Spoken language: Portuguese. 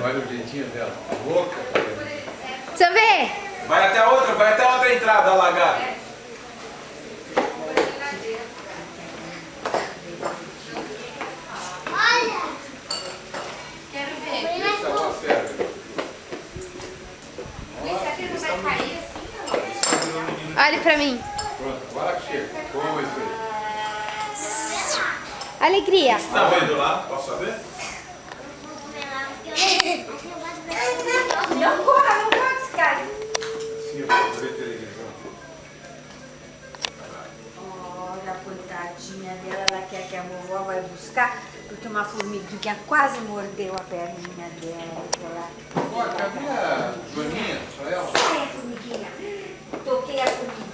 Olha o jeitinho dela. Louca. Deixa eu ver. Vai até a outra entrada alagada. Quero ver. Essa é uma sério. Esse aqui não vai cair assim, não? Olha pra mim. Pronto, agora chega. Como isso aí? Alegria. Você tá vendo lá? Posso saber? Não corra, não corra, esse cara. Sim, eu vou ver televisão. Olha a coitadinha dela, ela quer que a vovó vai buscar, porque uma formiguinha quase mordeu a perninha dela. Ó, cadê a Joaninha? Só ela? Sai a formiguinha. Toquei a formiguinha.